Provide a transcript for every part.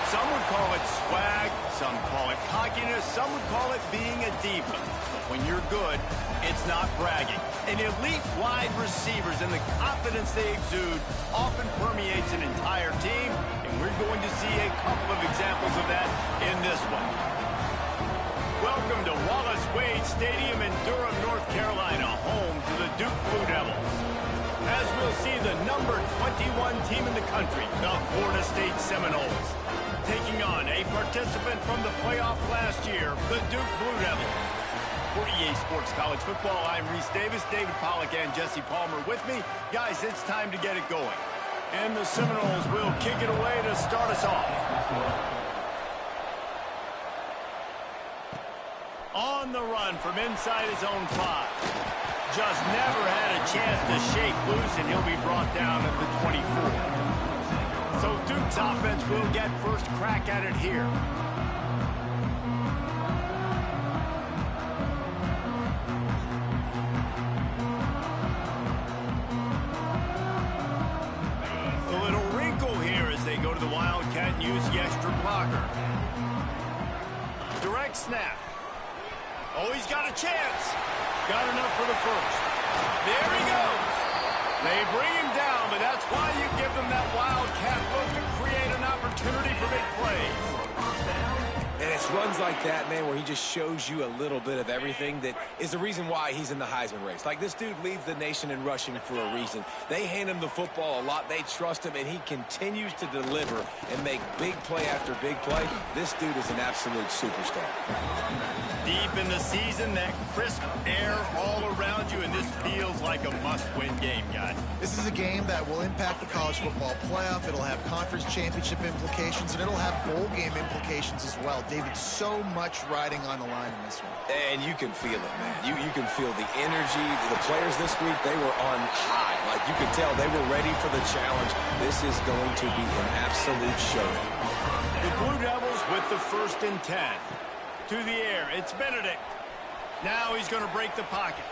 Some would call it swag, some call it cockiness, some would call it being a diva. But when you're good, it's not bragging. And elite wide receivers and the confidence they exude often permeates an entire team, and we're going to see a couple of examples of that in this one. Welcome to Wallace Wade Stadium in Durham, North Carolina, home to the Duke Blue Devils. As we'll see the number 21 team in the country, the Florida State Seminoles, taking on a participant from the playoff last year, the Duke Blue Devils. For EA Sports College Football, I'm Reese Davis, David Pollack, and Jesse Palmer with me. Guys, it's time to get it going. And the Seminoles will kick it away to start us off. On the run from inside his own 5. Just never had a chance to shake loose, and he'll be brought down at the 24. So Duke's offense will get first crack at it here. A little wrinkle here as they go to the Wildcat and use the extra blocker. Direct snap. Oh, he's got a chance. Got enough for the first. There he goes. They bring him down, but that's why you give them that wildcat look to create an opportunity for big plays. And it's runs like that, man, where he just shows you a little bit of everything that is the reason why he's in the Heisman race. Like, this dude leads the nation in rushing for a reason. They hand him the football a lot. They trust him, and he continues to deliver and make big play after big play. This dude is an absolute superstar. Deep in the season, that crisp air all around you, and this feels like a must-win game, guys. This is a game that will impact the college football playoff. It'll have conference championship implications, and it'll have bowl game implications as well. David, so much riding on the line in this one. And you can feel it, man. You can feel the energy. The players this week, they were on high. Like, you could tell they were ready for the challenge. This is going to be an absolute showdown. The Blue Devils with the 1st and 10. To the air, it's Benedict. Now he's going to break the pocket.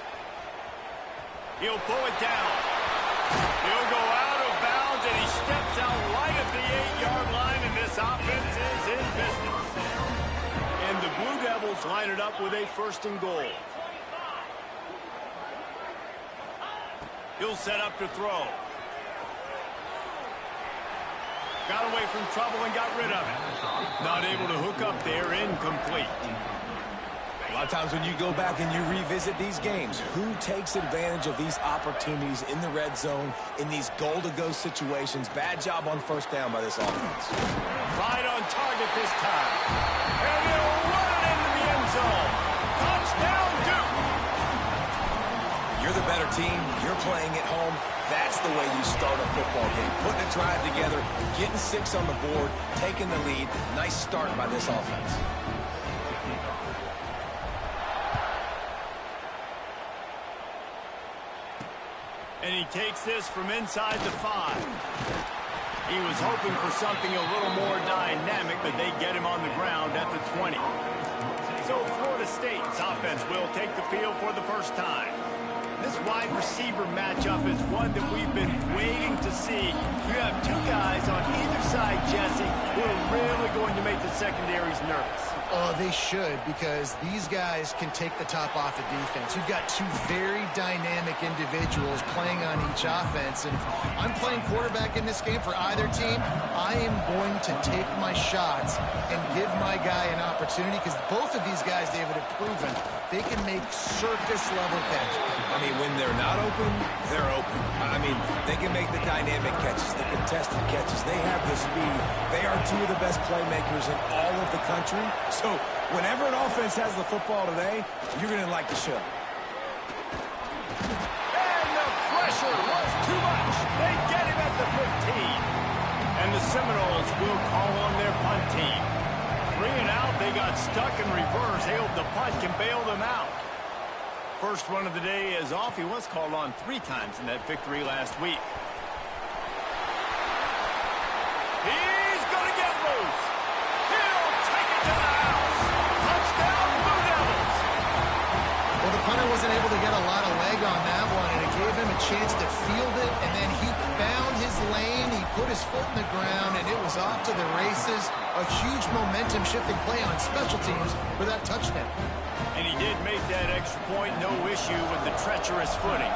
He'll pull it down. He'll go out of bounds, and he steps out right at the 8-yard line, and this offense is in business. And the Blue Devils line it up with a 1st and goal. He'll set up to throw. Got away from trouble and got rid of it. Not able to hook up there, incomplete. A lot of times when you go back and you revisit these games, who takes advantage of these opportunities in the red zone, in these goal-to-go situations? Bad job on 1st down by this offense. Right on target this time. And he'll run it into the end zone. Touchdown, Duke! You're the better team. You're playing at home. That's the way you start a football game. Putting a drive together, getting 6 on the board, taking the lead. Nice start by this offense. And he takes this from inside the 5. He was hoping for something a little more dynamic, but they get him on the ground at the 20. So Florida State's offense will take the field for the first time. This wide receiver matchup is one that we've been waiting to see. You have 2 guys on either side, Jesse, who are really going to make the secondaries nervous. Oh, they should, because these guys can take the top off the defense. You've got 2 very dynamic individuals playing on each offense, and I'm playing quarterback in this game for either team. I am going to take my shots and give my guy an opportunity, because both of these guys, David, have proven they can make circus-level catches. I mean, when they're not open, they're open. I mean, they can make the dynamic catches, the contested catches. They have the speed. They are 2 of the best playmakers in all of the country. So whenever an offense has the football today, you're going to like the show. And the pressure was too much. They get him at the 15. And the Seminoles will call on their punt team. 3 and out, they got stuck in reverse. They hope the punt can bail them out. First run of the day is off. He was called on 3 times in that victory last week. He's going to get loose. He'll take it to the house. Touchdown, Blue Devils. Well, the punter wasn't able to get a lot of leg on that one, and it gave him a chance to field it, and then he found his his lane, he put his foot in the ground, and it was off to the races. A huge momentum-shifting play on special teams for that touchdown. And he did make that extra point, no issue with the treacherous footing.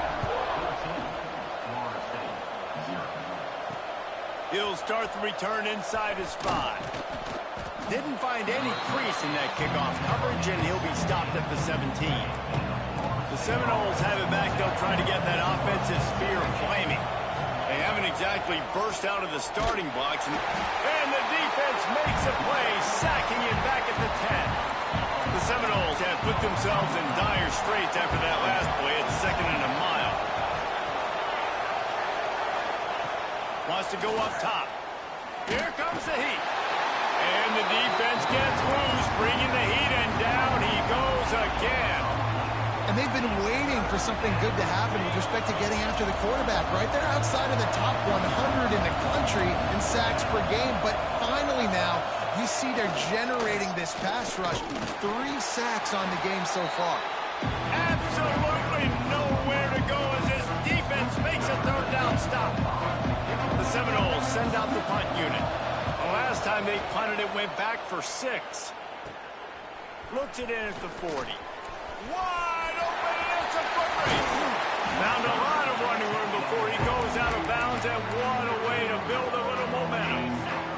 He'll start the return inside his 5. Didn't find any crease in that kickoff coverage, and he'll be stopped at the 17. The Seminoles have it back. They'll try to get that offensive spear flaming. They haven't exactly burst out of the starting blocks, and the defense makes a play, sacking him back at the 10. The Seminoles have put themselves in dire straits after that last play. It's 2nd and a mile. Wants to go up top. Here comes the heat. And the defense gets loose, bringing the heat, and down he goes again. And they've been waiting for something good to happen with respect to getting after the quarterback, right? They're outside of the top 100 in the country in sacks per game, but finally now you see they're generating this pass rush. 3 sacks on the game so far. Absolutely nowhere to go as this defense makes a 3rd down stop. The Seminoles send out the punt unit. The last time they punted, it went back for 6. Looks it in at the 40. Wide open, it's a foot race. Found a lot of running room before he goes out of bounds, and what a way to build a little momentum.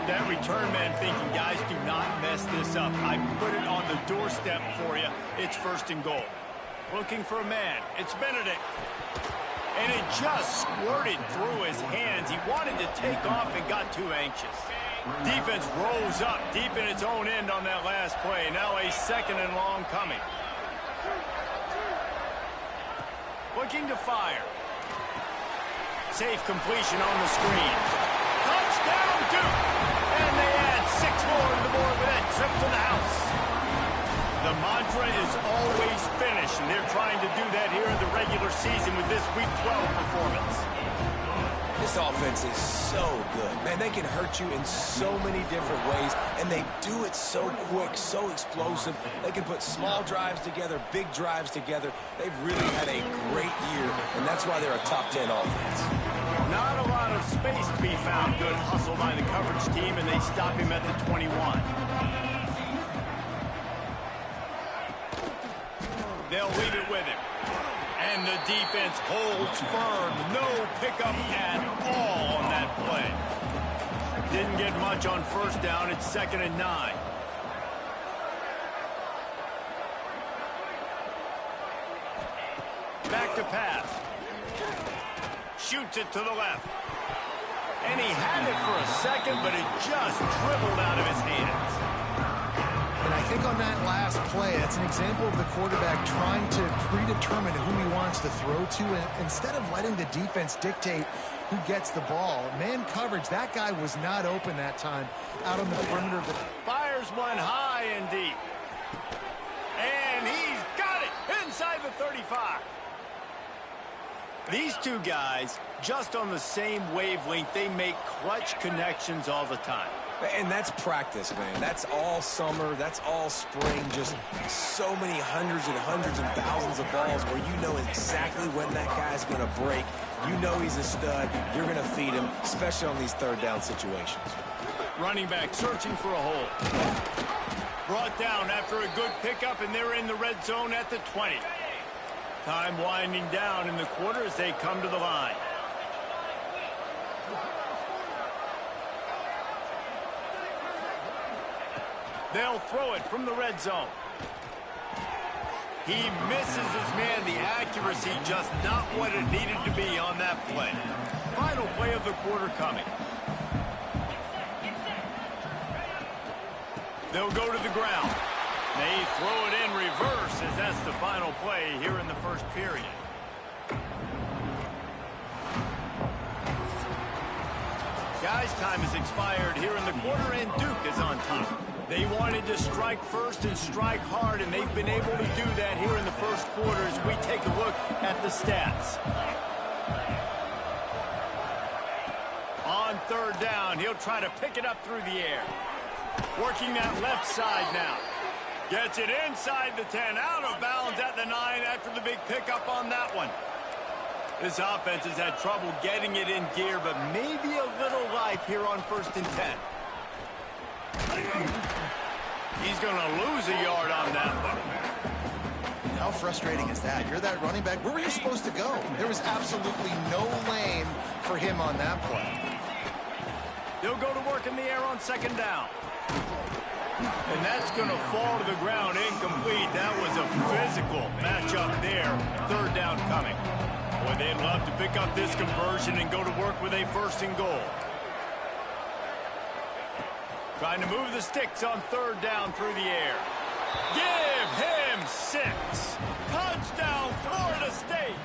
That return man thinking, guys, do not mess this up. I put it on the doorstep for you. It's 1st and goal. Looking for a man. It's Benedict. And it just squirted through his hands. He wanted to take off and got too anxious. Defense rose up deep in its own end on that last play. Now a 2nd and long coming. Looking to fire. Safe completion on the screen. Touchdown, Duke! And they add 6 more to the board with that trip to the house. The mantra is always finish, and they're trying to do that here in the regular season with this Week 12 performance. This offense is so good. Man, they can hurt you in so many different ways, and they do it so quick, so explosive. They can put small drives together, big drives together. They've really had a great year, and that's why they're a top 10 offense. Not a lot of space to be found. Good hustle by the coverage team, and they stop him at the 21. They'll leave it with him. And the defense holds firm. No pickup at all on that play. Didn't get much on 1st down. It's 2nd and 9. Back to pass. Shoots it to the left. And he had it for a second, but it just dribbled out of his hands. And I think on that last play, that's an example of the quarterback trying to predetermine who he wants to throw to, and instead of letting the defense dictate who gets the ball. Man coverage, that guy was not open that time out on the perimeter of the... Fires one high and deep. And he's got it inside the 35. These two guys, just on the same wavelength, they make clutch connections all the time. And that's practice, man. That's all summer. That's all spring. Just so many hundreds and thousands of balls where you know exactly when that guy's going to break. You know he's a stud. You're going to feed him, especially on these 3rd down situations. Running back searching for a hole. Brought down after a good pickup, and they're in the red zone at the 20. Time winding down in the quarter as they come to the line. They'll throw it from the red zone. He misses his man. The accuracy just not what it needed to be on that play. Final play of the quarter coming. They'll go to the ground. They throw it in reverse as that's the final play here in the 1st period. Guys, time has expired here in the quarter, and Duke is on top. They wanted to strike first and strike hard, and they've been able to do that here in the 1st quarter as we take a look at the stats. On 3rd down, he'll try to pick it up through the air. Working that left side now. Gets it inside the 10, out of bounds at the 9 after the big pickup on that one. This offense has had trouble getting it in gear, but maybe a little life here on 1st and 10. He's going to lose a yard on that one. How frustrating is that? You're that running back. Where were you supposed to go? There was absolutely no lane for him on that play. They'll go to work in the air on 2nd down. And that's going to fall to the ground incomplete. That was a physical matchup there. 3rd down coming. Boy, they'd love to pick up this conversion and go to work with a 1st and goal. Trying to move the sticks on 3rd down through the air. Give him 6. Touchdown, Florida State.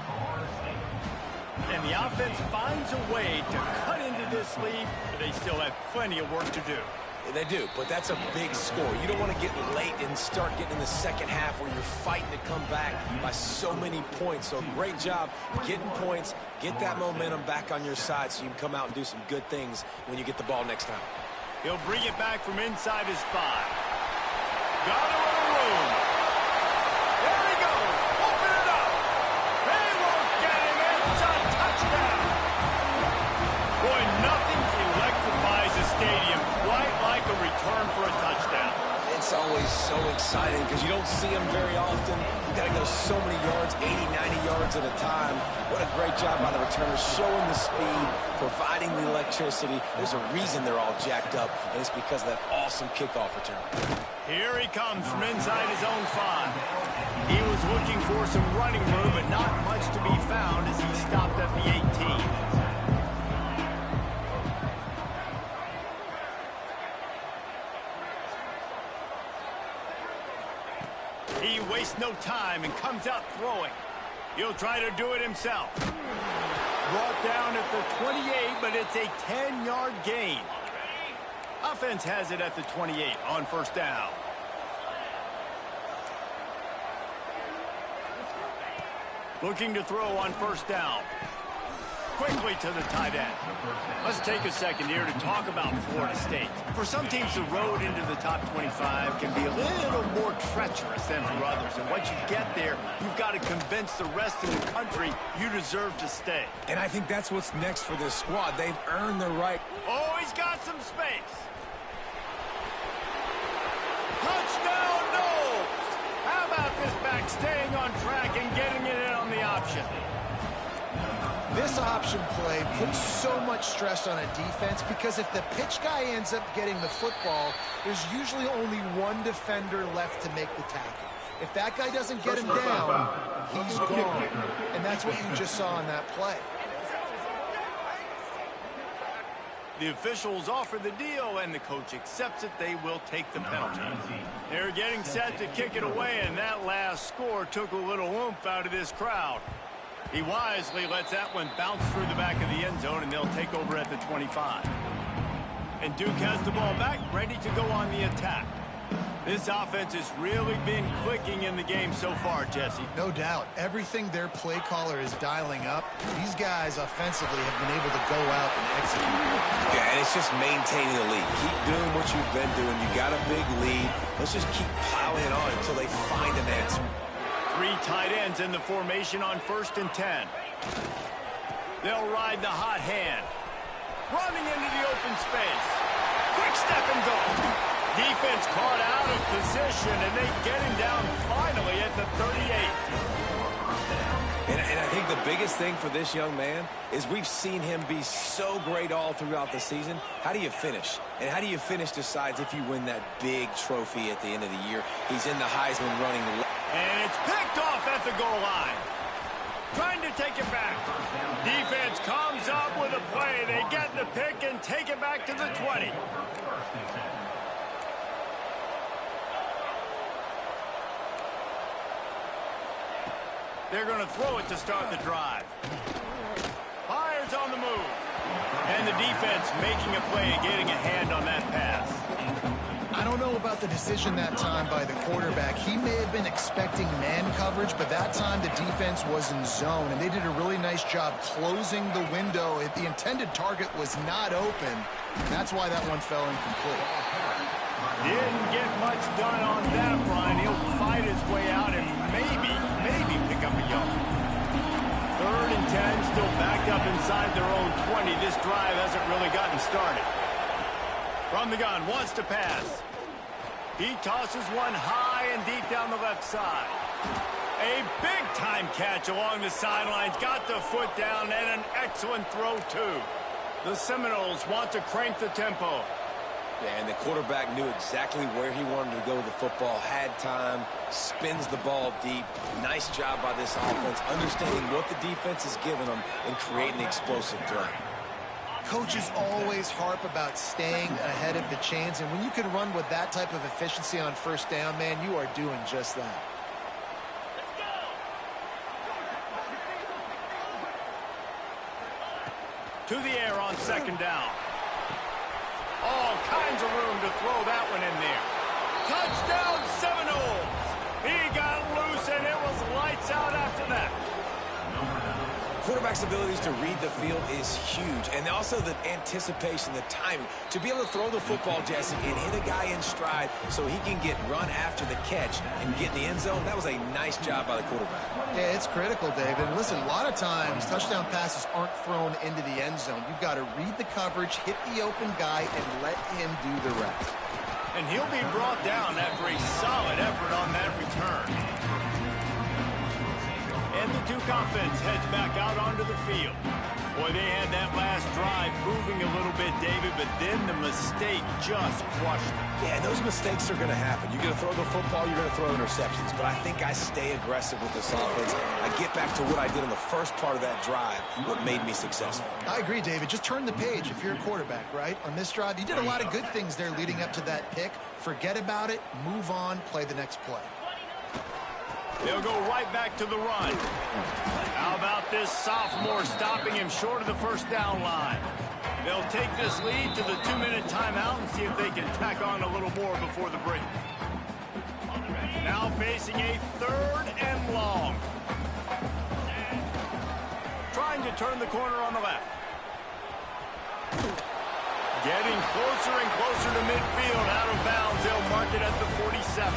And the offense finds a way to cut into this lead, but they still have plenty of work to do. They do, but that's a big score. You don't want to get late and start getting in the second half where you're fighting to come back by so many points. So great job getting points, get that momentum back on your side so you can come out and do some good things when you get the ball next time. He'll bring it back from inside his 5. Got a little room. There he goes. Open it up. They won't get him. It's a touchdown. Boy, nothing electrifies a stadium quite like a return for a touchdown. It's always so exciting because you don't see them very often. You got to go so many yards, 80, 90 yards at a time. What a great job by the returners, showing the speed, providing the electricity. There's a reason they're all jacked up, and it's because of that awesome kickoff return. Here he comes from inside his own 5. He was looking for some running room, but not much to be found as he stopped at the 18. He wastes no time and comes out throwing. He'll try to do it himself. Brought down at the 28, but it's a 10-yard gain. Offense has it at the 28 on 1st down. Looking to throw on 1st down. Quickly to the tight end. Let's take a second here to talk about Florida State. For some teams, the road into the top 25 can be a little more treacherous than for others. And once you get there, you've got to convince the rest of the country you deserve to stay. And I think that's what's next for this squad. They've earned the right. Oh, he's got some space. Touchdown, Knowles! How about this back staying on track and getting it in on the option? This option play puts so much stress on a defense because if the pitch guy ends up getting the football, there's usually only one defender left to make the tackle. If that guy doesn't get him down, he's gone. And that's what you just saw on that play. The officials offer the deal, and the coach accepts it. They will take the penalty. They're getting set to kick it away, and that last score took a little oomph out of this crowd. He wisely lets that one bounce through the back of the end zone, and they'll take over at the 25. And Duke has the ball back, ready to go on the attack. This offense has really been clicking in the game so far, Jesse. No doubt. Everything their play caller is dialing up, these guys offensively have been able to go out and execute. Yeah, and it's just maintaining the lead. Keep doing what you've been doing. You got a big lead. Let's just keep piling on until they find an answer. 3 tight ends in the formation on 1st and 10. They'll ride the hot hand. Running into the open space. Quick step and go. Defense caught out of position, and they get him down finally at the 38. And I think the biggest thing for this young man is we've seen him be so great all throughout the season. How do you finish? And how do you finish decides if you win that big trophy at the end of the year. He's in the Heisman running. And it's picked off at the goal line. Trying to take it back. Defense comes up with a play. They get the pick and take it back to the 20. They're going to throw it to start the drive. Fires on the move. And the defense making a play and getting a hand on that pass. I don't know about the decision that time by the quarterback. He may have been expecting man coverage, but that time the defense was in zone, and they did a really nice job closing the window. The intended target was not open. That's why that one fell incomplete. Didn't get much done on that run. He'll fight his way out and maybe pick up a yard. 3rd and 10, still backed up inside their own 20. This drive hasn't really gotten started. From the gun, wants to pass. He tosses one high and deep down the left side. A big-time catch along the sidelines. Got the foot down and an excellent throw, too. The Seminoles want to crank the tempo. Yeah, and the quarterback knew exactly where he wanted to go with the football, had time, spins the ball deep. Nice job by this offense, understanding what the defense is giving them and creating the explosive play. Coaches always harp about staying ahead of the chains, and when you can run with that type of efficiency on first down, man, you are doing just that. To the air on second down. All kinds of room to throw that one in there. Touchdown Seminoles! He got loose and it was lights out after that. Quarterback's abilities to read the field is huge, and also the anticipation, the timing. To be able to throw the football, Jesse, and hit a guy in stride so he can get run after the catch and get in the end zone, that was a nice job by the quarterback. Yeah, it's critical, David. And listen, a lot of times touchdown passes aren't thrown into the end zone. You've got to read the coverage, hit the open guy, and let him do the rest. And he'll be brought down after a solid effort on that return. And the Duke offense heads back out onto the field. Boy, they had that last drive moving a little bit, David, but then the mistake just crushed them. Yeah, those mistakes are going to happen. You're going to throw the football, you're going to throw interceptions. But I think I stay aggressive with this offense. I get back to what I did in the first part of that drive, what made me successful. I agree, David. Just turn the page if you're a quarterback, right? On this drive, you did a lot of good things there leading up to that pick. Forget about it, move on, play the next play. They'll go right back to the run. How about this sophomore stopping him short of the first down line? They'll take this lead to the 2-minute timeout and see if they can tack on a little more before the break. Now facing a 3rd and long. Trying to turn the corner on the left. Getting closer and closer to midfield, out of bounds. They'll mark it at the 47.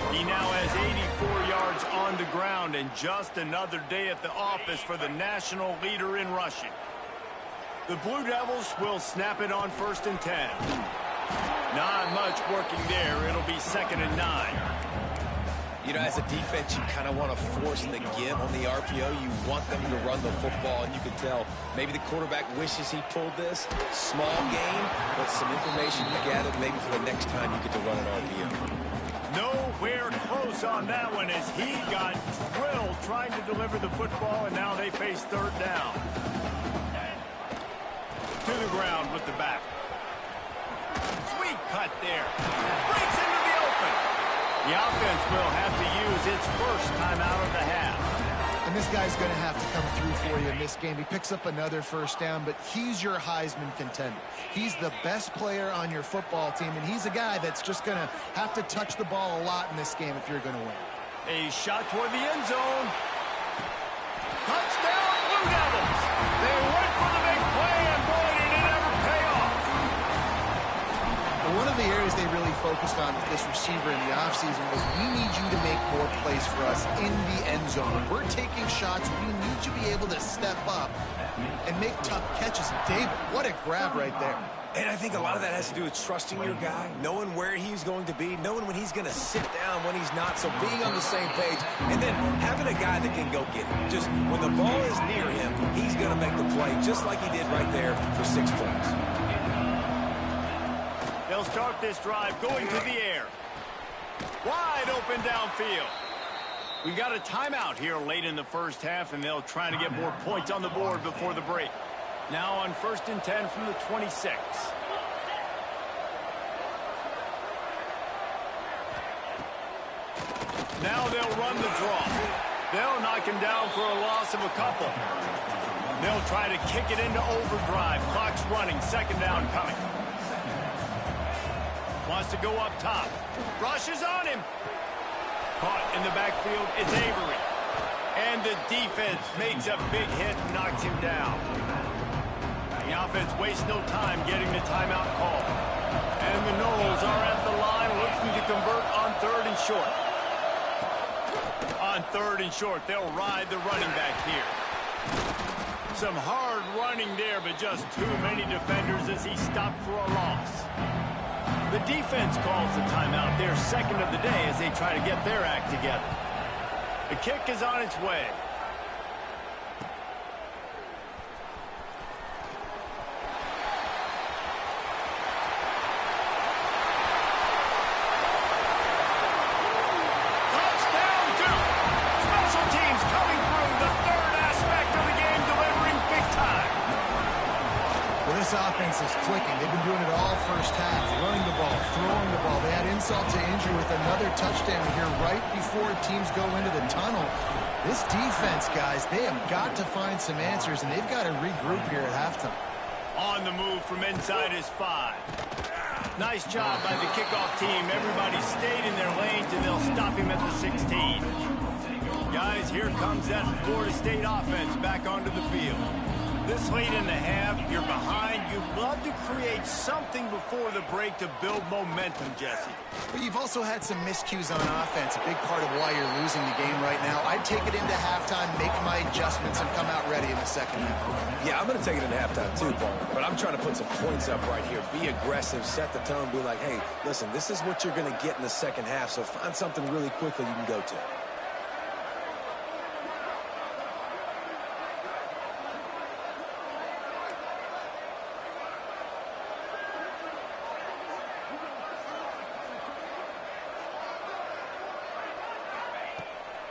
He now has 84 yards on the ground, and just another day at the office for the national leader in rushing. The Blue Devils will snap it on 1st and 10. Not much working there. It'll be 2nd and 9. You know, as a defense, you kind of want to force the give on the RPO. You want them to run the football, and you can tell maybe the quarterback wishes he pulled this. Small game, but some information you gather maybe for the next time you get to run an RPO. Nowhere close on that one as he got drilled trying to deliver the football, and now they face 3rd down. To the ground with the back. Sweet cut there. Breaks into the open. The offense will have to use its first timeout of the half. And this guy's going to have to come through for you in this game. He picks up another first down, but he's your Heisman contender. He's the best player on your football team, and he's a guy that's just going to have to touch the ball a lot in this game if you're going to win. A shot toward the end zone. Touchdown, Blue Devils. They went for the big play, and boy, did it ever pay off. One of the areas they really focused on with this receiver in the offseason was we need you to make more plays for us in the end zone. When we're taking shots, we need you to be able to step up and make tough catches. David, what a grab right there. And I think a lot of that has to do with trusting your guy, knowing where he's going to be, knowing when he's going to sit down, when he's not, so being on the same page, and then having a guy that can go get it. Just when the ball is near him, he's going to make the play just like he did right there for 6 points. They'll start this drive going to the air. Wide open downfield. We got a timeout here late in the first half, and they'll try to get more points on the board before the break. Now on 1st and 10 from the 26. Now they'll run the draw. They'll knock him down for a loss of a couple. They'll try to kick it into overdrive. Clock's running. 2nd down coming. Wants to go up top. Rushes on him. Caught in the backfield. It's Avery. And the defense makes a big hit and knocks him down. The offense wastes no time getting the timeout call. And the Noles are at the line looking to convert on 3rd and short. On 3rd and short, they'll ride the running back here. Some hard running there, but just too many defenders as he stopped for a loss. The defense calls the timeout, their second of the day, as they try to get their act together. The kick is on its way. This offense is clicking. They've been doing it all first half, running the ball, throwing the ball. They had insult to injury with another touchdown here right before teams go into the tunnel. This defense, guys, they have got to find some answers, and they've got to regroup here at halftime. On the move from inside his 5. Nice job by the kickoff team. Everybody stayed in their lanes, and they'll stop him at the 16. Guys, here comes that Florida State offense back onto the field. This late in the half, you're behind. You'd love to create something before the break to build momentum, Jesse. But you've also had some miscues on offense, a big part of why you're losing the game right now. I'd take it into halftime, make my adjustments, and come out ready in the second half. Yeah, I'm going to take it into halftime too, Paul. But I'm trying to put some points up right here. Be aggressive, set the tone, be like, hey, listen, this is what you're going to get in the second half, so find something really quickly you can go to.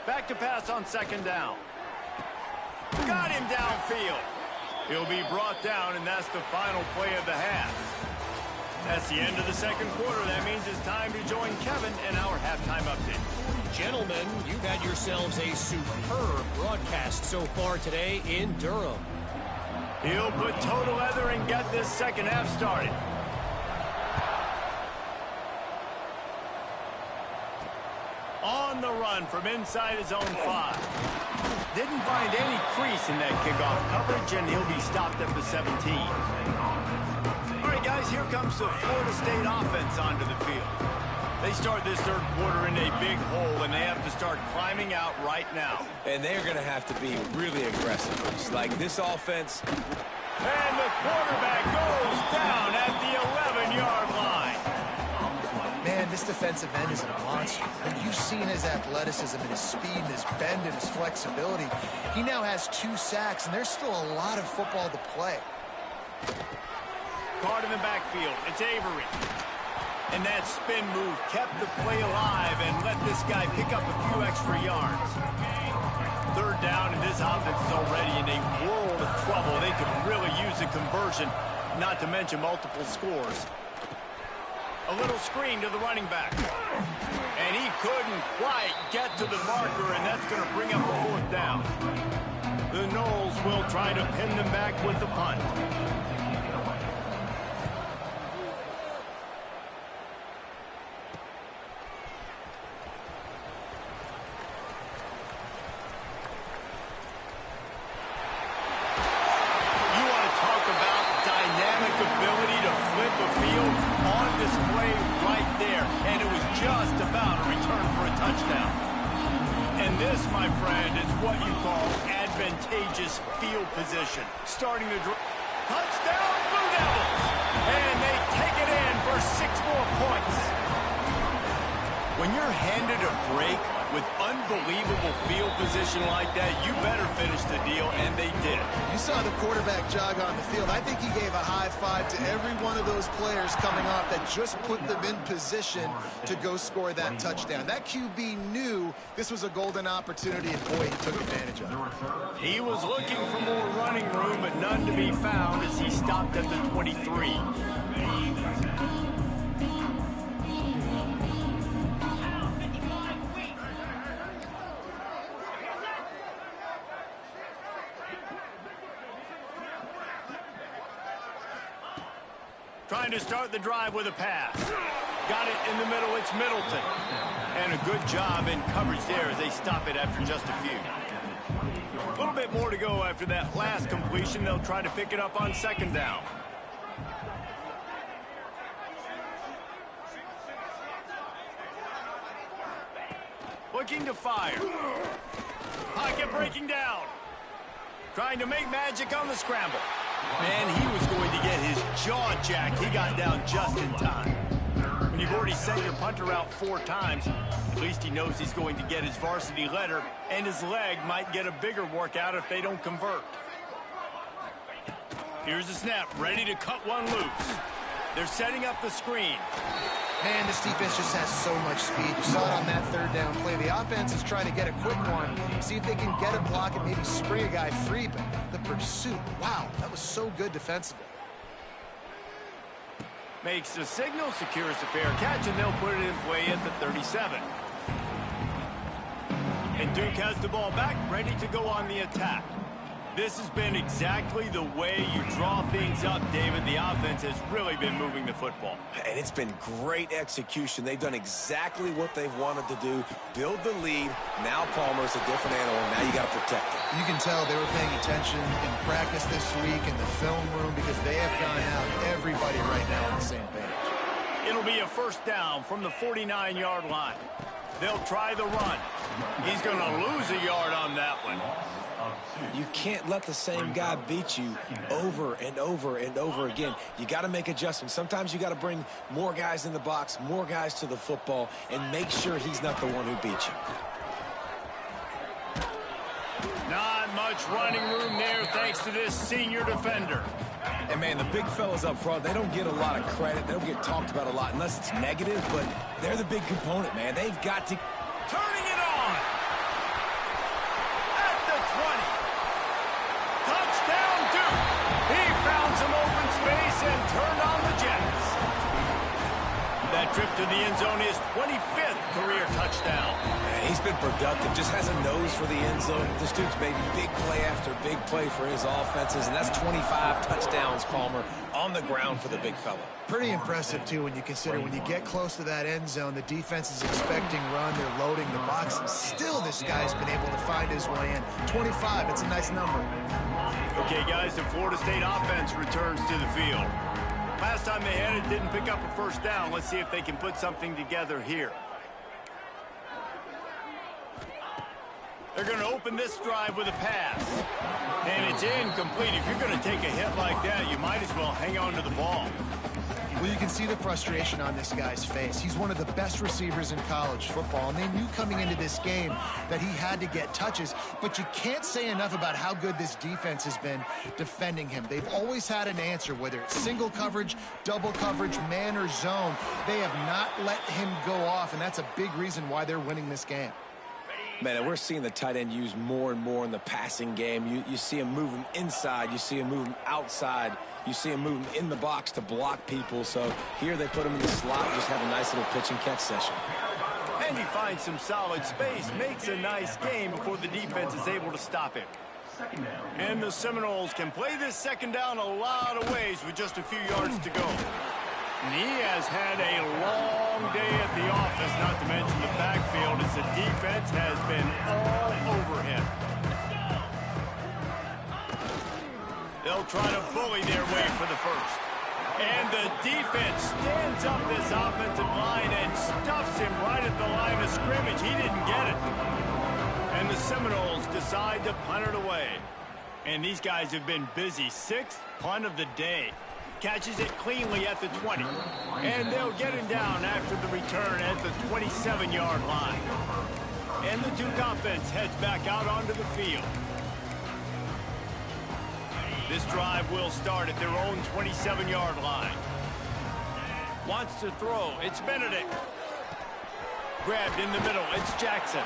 Back to pass on second down. Got him downfield. He'll be brought down, and that's the final play of the half. That's the end of the second quarter. That means it's time to join Kevin in our halftime update. Gentlemen, you've had yourselves a superb broadcast so far today in Durham. He'll put total leather and get this second half started. On the run from inside his own 5. Didn't find any crease in that kickoff coverage, and he'll be stopped at the 17. All right, guys, here comes the Florida State offense onto the field. They start this third quarter in a big hole, and they have to start climbing out right now. And they're going to have to be really aggressive. Like this offense. And the quarterback goes down at the 11-yard line. Man, this defensive end is a monster. And you've seen his athleticism and his speed and his bend and his flexibility. He now has 2 sacks, and there's still a lot of football to play. Caught in the backfield. It's Avery. And that spin move kept the play alive and let this guy pick up a few extra yards. Third down, and this offense is already in a world of trouble. They could really use a conversion, not to mention multiple scores. A little screen to the running back. And he couldn't quite get to the marker, and that's going to bring up a 4th down. The Noles will try to pin them back with the punt. Field position. Starting to touchdown, Blue Devils! And they take it in for 6 more points. When you're handed a break with unbelievable field position like that, you better finish the deal, and they did. You saw the quarterback jog on the field. I think he gave a high five to every one of those players coming off that just put them in position to go score that touchdown. That QB knew this was a golden opportunity, and boy, he took advantage of it. He was looking for more running room, but none to be found as he stopped at the 23. Trying to start the drive with a pass. Got it in the middle. It's Middleton. And a good job in coverage there as they stop it after just a few. A little bit more to go after that last completion. They'll try to pick it up on second down. Looking to fire. Pocket breaking down. trying to make magic on the scramble. Man, he was going to get his jaw jacked. He got down just in time. When you've already sent your punter out 4 times, at least he knows he's going to get his varsity letter, and his leg might get a bigger workout if they don't convert. Here's the snap, ready to cut one loose. They're setting up the screen. Man, this defense just has so much speed. You saw it on that 3rd down play. The offense is trying to get a quick one, see if they can get a block and maybe spring a guy free, but the pursuit, wow, that was so good defensively. Makes the signal, secures the fair catch, and they'll put it in play at the 37. And Duke has the ball back, ready to go on the attack. This has been exactly the way you draw things up, David. The offense has really been moving the football. And it's been great execution. They've done exactly what they've wanted to do. Build the lead. Now Palmer's a different animal. Now you got to protect it. You can tell they were paying attention in practice this week in the film room because they have gone out, everybody right now on the same page. It'll be a 1st down from the 49-yard line. They'll try the run. He's going to lose a yard on that one. You can't let the same guy beat you over and over and over again. You got to make adjustments. Sometimes you got to bring more guys in the box, more guys to the football, and make sure he's not the one who beat you. Not much running room there thanks to this senior defender. And, man, the big fellas up front, they don't get a lot of credit. They don't get talked about a lot unless it's negative, but they're the big component, man. They've got to... Turning it on! At the 20. Touchdown, Duke! He found some open space and turned on the Jets. That trip to the end zone is 25th career touchdown. Man, he's been productive, just has a nose for the end zone. This dude's made big play after big play for his offenses, and that's 25 touchdowns, Palmer, on the ground for the big fella. Pretty impressive, too, when you consider when you get close to that end zone, the defense is expecting run, they're loading the box, and still this guy's been able to find his way in. 25, it's a nice number. Okay, guys, the Florida State offense returns to the field. Last time they had it, didn't pick up a 1st down. Let's see if they can put something together here. They're going to open this drive with a pass. And it's incomplete. If you're going to take a hit like that, you might as well hang on to the ball. Well, you can see the frustration on this guy's face. He's one of the best receivers in college football, and they knew coming into this game that he had to get touches, but you can't say enough about how good this defense has been defending him. They've always had an answer, whether it's single coverage, double coverage, man or zone. They have not let him go off, and that's a big reason why they're winning this game. Man, we're seeing the tight end used more and more in the passing game. You see him move him inside. You see him move him outside. You see him move him in the box to block people. So here they put him in the slot, just have a nice little pitch and catch session. And he finds some solid space, makes a nice game before the defense is able to stop him. And the Seminoles can play this 2nd down a lot of ways with just a few yards to go. And he has had a long day at the office, not to mention the backfield, as the defense has been all over him. They'll try to bully their way for the 1st. And the defense stands up this offensive line and stuffs him right at the line of scrimmage. He didn't get it. And the Seminoles decide to punt it away. And these guys have been busy. 6th punt of the day. Catches it cleanly at the 20. And they'll get him down after the return at the 27-yard line. And the Duke offense heads back out onto the field. This drive will start at their own 27-yard line. Wants to throw. It's Benedict. Grabbed in the middle. It's Jackson.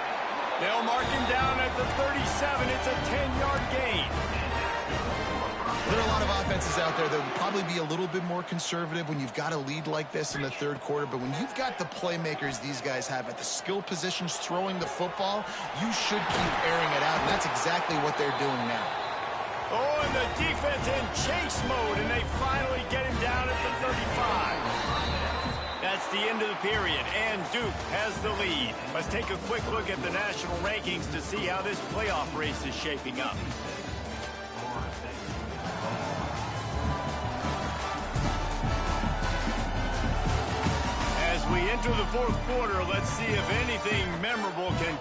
They'll mark him down at the 37. It's a 10-yard gain. There are a lot of offenses out there that would probably be a little bit more conservative when you've got a lead like this in the 3rd quarter, but when you've got the playmakers these guys have at the skill positions throwing the football, you should keep airing it out, and that's exactly what they're doing now. Oh, and the defense in chase mode, and they finally get him down at the 35. That's the end of the period, and Duke has the lead. Let's take a quick look at the national rankings to see how this playoff race is shaping up. As we enter the 4th quarter, let's see if anything memorable can...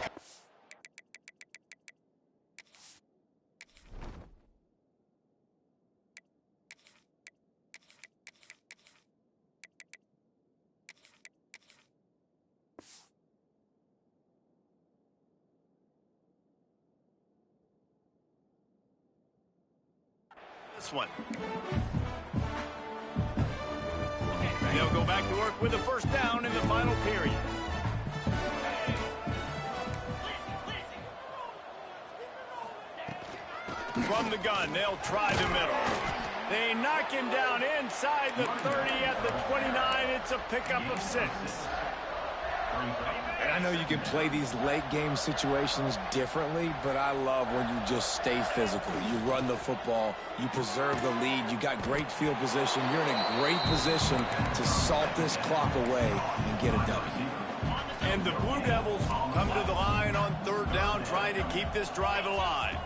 this one. They'll go back to work with a first down in the final period. From the gun, they'll try the middle. They knock him down inside the 30 at the 29. It's a pickup of 6. And I know you can play these late game situations differently, but I love when you just stay physical. You run the football, you preserve the lead, you got great field position. You're in a great position to salt this clock away and get a W. And the Blue Devils come to the line on third down, trying to keep this drive alive.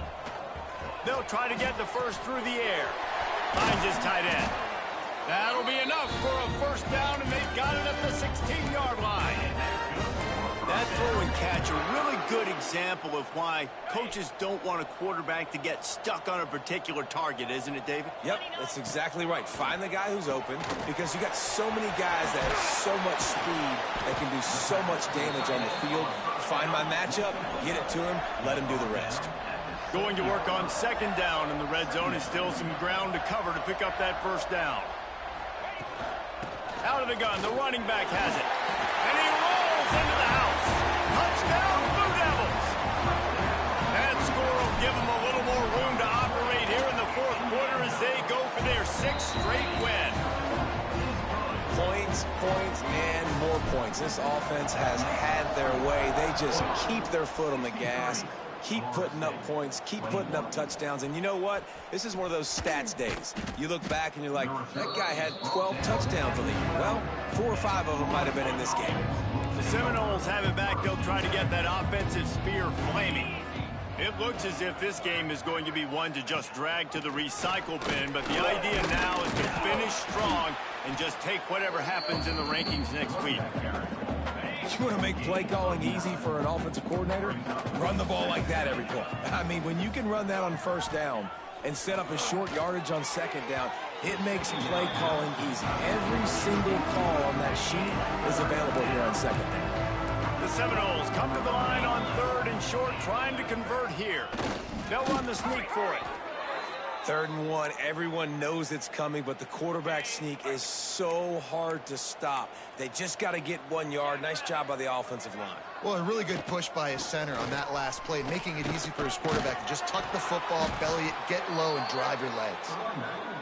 They'll try to get the first through the air. Finds his tight end. That'll be enough for a first down, and they've got it at the 16-yard line. That throw and catch, a really good example of why coaches don't want a quarterback to get stuck on a particular target, isn't it, David? Yep, that's exactly right. Find the guy who's open, because you got so many guys that have so much speed that can do so much damage on the field. Find my matchup, get it to him, let him do the rest. Going to work on second down, and the red zone is still some ground to cover to pick up that first down. Out of the gun, the running back has it. And he rolls into the house. Touchdown, Blue Devils. That score will give them a little more room to operate here in the fourth quarter as they go for their 6th straight win. Points, and more points. This offense has had their way. They just keep their foot on the gas, keep putting up points, keep putting up touchdowns. And you know what? This is one of those stats days. You look back and you're like, that guy had 12 touchdowns on the year. Well, 4 or 5 of them might have been in this game. The Seminoles have it back. They'll try to get that offensive spear flaming. It looks as if this game is going to be one to just drag to the recycle bin, but the idea now is to finish strong and just take whatever happens in the rankings next week. You want to make play calling easy for an offensive coordinator? Run the ball like that every play. I mean, when you can run that on first down and set up a short yardage on second down, it makes play calling easy. Every single call on that sheet is available here on second down. The Seminoles come to the line on third and short, trying to convert here. They'll run the sneak for it. 3rd and 1, everyone knows it's coming, but the quarterback sneak is so hard to stop. They just got to get 1 yard. Nice job by the offensive line. Well, a really good push by his center on that last play, making it easy for his quarterback to just tuck the football, belly it, get low, and drive your legs.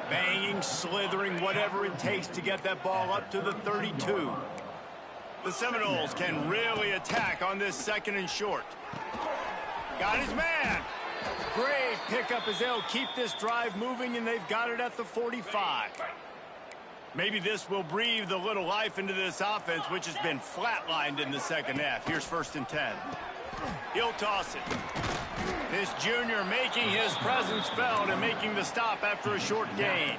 Banging, slithering, whatever it takes to get that ball up to the 32. The Seminoles can really attack on this 2nd and short. Got his man. Great pickup as they'll keep this drive moving, and they've got it at the 45. Maybe this will breathe a little life into this offense, which has been flatlined in the second half. Here's 1st and 10. He'll toss it. This junior making his presence felt and making the stop after a short gain.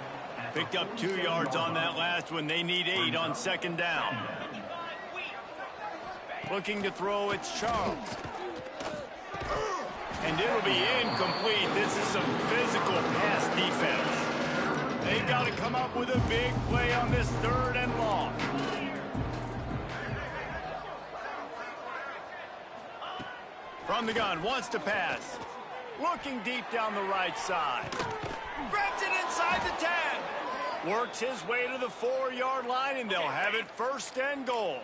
Picked up 2 yards on that last one. They need 8 on second down. Looking to throw, it's Charles. And it'll be incomplete. This is some physical pass defense. They've got to come up with a big play on this 3rd and long. From the gun, wants to pass. Looking deep down the right side. Grabs it inside the 10. Works his way to the 4-yard line, and they'll have it 1st and goal.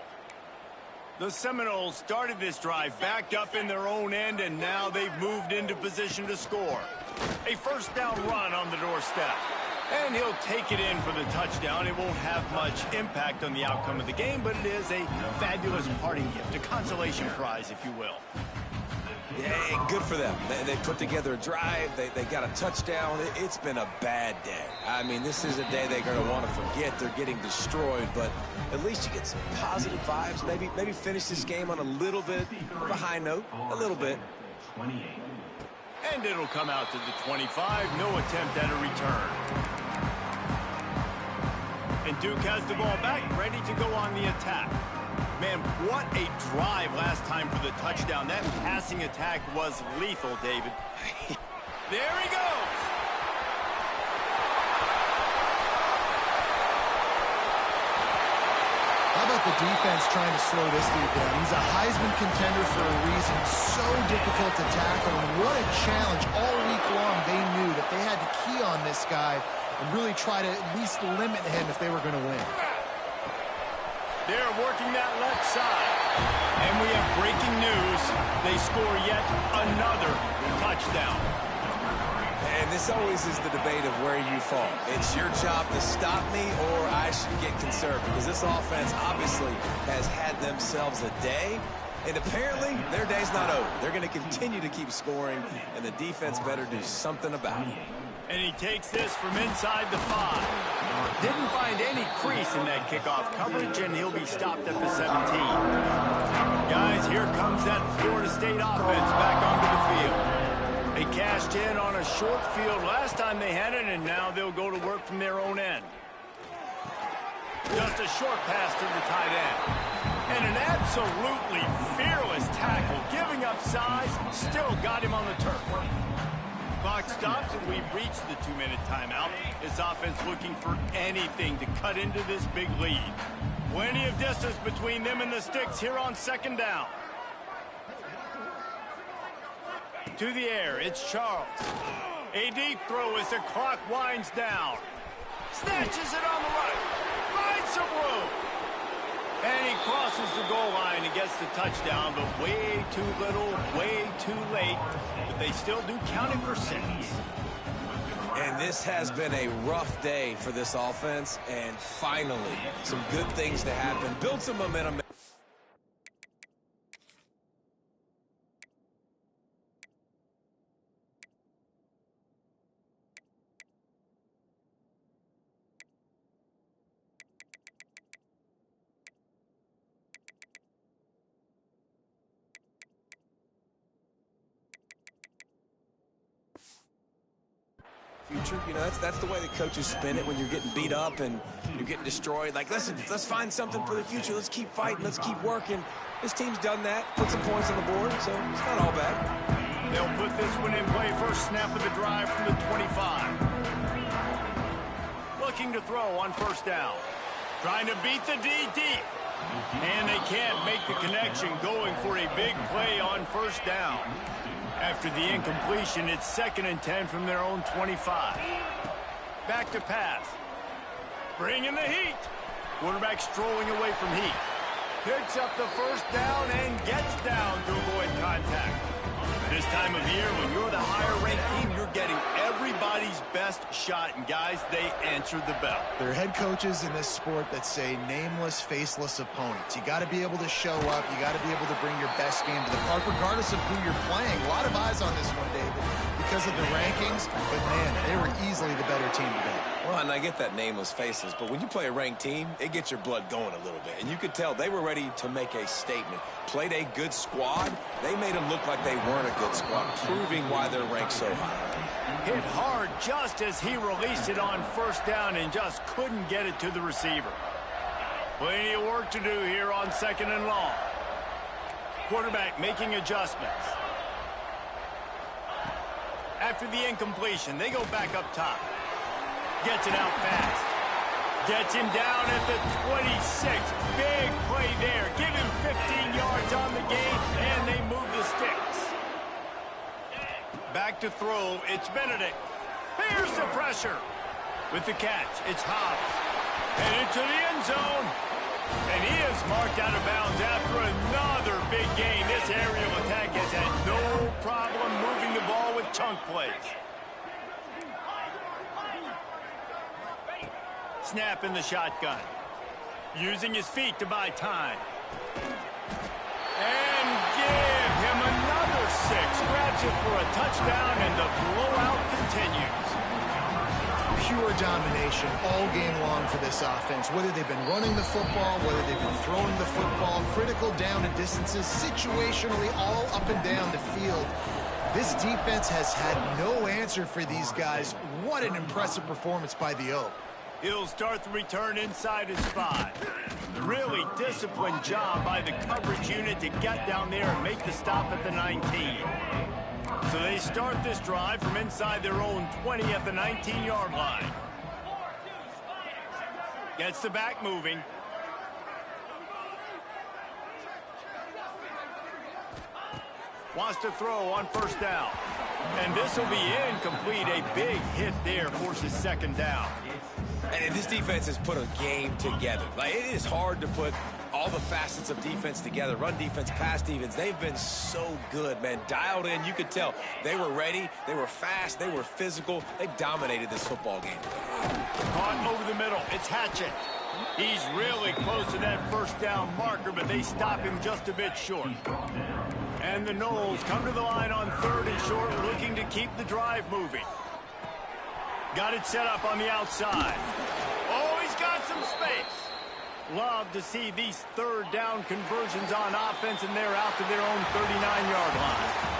The Seminoles started this drive backed up in their own end, and now they've moved into position to score. A 1st down run on the doorstep. And he'll take it in for the touchdown. It won't have much impact on the outcome of the game, but it is a fabulous parting gift, a consolation prize, if you will. Yeah, good for them. They put together a drive. They got a touchdown. It's been a bad day. I mean, this is a day they're going to want to forget. They're getting destroyed, but at least you get some positive vibes. Maybe finish this game on a little bit of a high note, a little bit. And it'll come out to the 25. No attempt at a return. And Duke has the ball back, ready to go on the attack. Man, what a drive last time for the touchdown. That passing attack was lethal, David. There he goes. How about the defense trying to slow this dude down? He's a Heisman contender for a reason. So difficult to tackle. And what a challenge all week long, they knew that they had to key on this guy and really try to at least limit him if they were going to win. They're working that left side. And we have breaking news. They score yet another touchdown. And this always is the debate of where you fall. It's your job to stop me or I should get conservative, because this offense obviously has had themselves a day. And apparently, their day's not over. They're going to continue to keep scoring, and the defense better do something about it. And he takes this from inside the 5. Didn't find any crease in that kickoff coverage, and he'll be stopped at the 17. Guys, here comes that Florida State offense back onto the field. They cashed in on a short field last time they had it, and now they'll go to work from their own end. Just a short pass to the tight end. And an absolutely fearless tackle, giving up size, still got him on the turf. Clock stops, and we've reached the 2-minute timeout. This offense looking for anything to cut into this big lead. Plenty of distance between them and the sticks here on 2nd down. To the air, it's Charles. A deep throw as the clock winds down. Snatches it on the right. Finds some room. And he crosses the goal line and gets the touchdown, but way too little, way too late. But they still do count it for 6. And this has been a rough day for this offense, and finally, some good things to happen. Build some momentum. Future, you know, that's the way the coaches spin it when you're getting beat up and you're getting destroyed. Like, listen, let's find something for the future. Let's keep fighting. Let's keep working. This team's done that, put some points on the board, so it's not all bad. They'll put this one in play. First snap of the drive from the 25. Looking to throw on 1st down. Trying to beat the D deep. And they can't make the connection, going for a big play on 1st down. After the incompletion, it's 2nd and 10 from their own 25. Back to pass. Bringing the heat. Quarterback strolling away from heat. Picks up the 1st down and gets down to avoid contact. This time of year, when you're the higher-ranked team, you're getting everybody's best shot. And, guys, they answered the bell. There are head coaches in this sport that say nameless, faceless opponents. You got to be able to show up. You got to be able to bring your best game to the park, regardless of who you're playing. A lot of eyes on this one, David, because of the rankings. But, man, they were easily the better team today. Well, and I get that nameless faces, but when you play a ranked team, it gets your blood going a little bit. And you could tell they were ready to make a statement. Played a good squad. They made them look like they weren't a good squad, proving why they're ranked so high. Hit hard just as he released it on 1st down and just couldn't get it to the receiver. Plenty of work to do here on 2nd and long. Quarterback making adjustments. After the incompletion, they go back up top. Gets it out fast. Gets him down at the 26. Big play there. Give him 15 yards on the game, and they move the sticks. Back to throw. It's Benedict. Here's the pressure. With the catch, it's Hobbs. Headed to the end zone. And he is marked out of bounds after another big gain. This aerial attack has had no problem moving the ball with chunk plays. Snap in the shotgun. Using his feet to buy time. And give him another 6. Grabs it for a touchdown, and the blowout continues. Pure domination all game long for this offense. Whether they've been running the football, whether they've been throwing the football, critical down and distances, situationally all up and down the field. This defense has had no answer for these guys. What an impressive performance by the Oak. He'll start the return inside his 5. Really disciplined job by the coverage unit to get down there and make the stop at the 19. So they start this drive from inside their own 20 at the 19-yard line. Gets the back moving. Wants to throw on first down. And this will be incomplete. A big hit there forces second down. And this defense has put a game together. Like, it is hard to put all the facets of defense together. Run defense, pass defense. They've been so good, man. Dialed in. You could tell they were ready. They were fast. They were physical. They dominated this football game. Caught over the middle. It's Hatchett. He's really close to that first down marker, but they stop him just a bit short. And the Knowles come to the line on 3rd and short, looking to keep the drive moving. Got it set up on the outside. Oh, he's got some space. Love to see these 3rd down conversions on offense, and they're out to their own 39-yard line.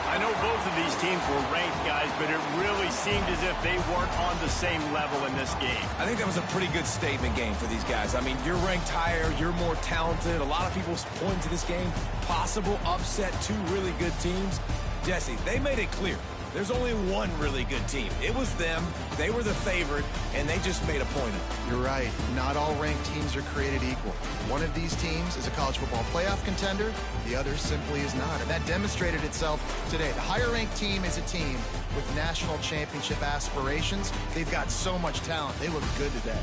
I know both of these teams were ranked, guys, but it really seemed as if they weren't on the same level in this game. I think that was a pretty good statement game for these guys. I mean, you're ranked higher, you're more talented. A lot of people point to this game, possible upset, 2 really good teams. Jesse, they made it clear. There's only one really good team. It was them. They were the favorite, and they just made a point of it. You're right. Not all ranked teams are created equal. One of these teams is a college football playoff contender. The other simply is not. And that demonstrated itself today. The higher-ranked team is a team with national championship aspirations. They've got so much talent. They look good today.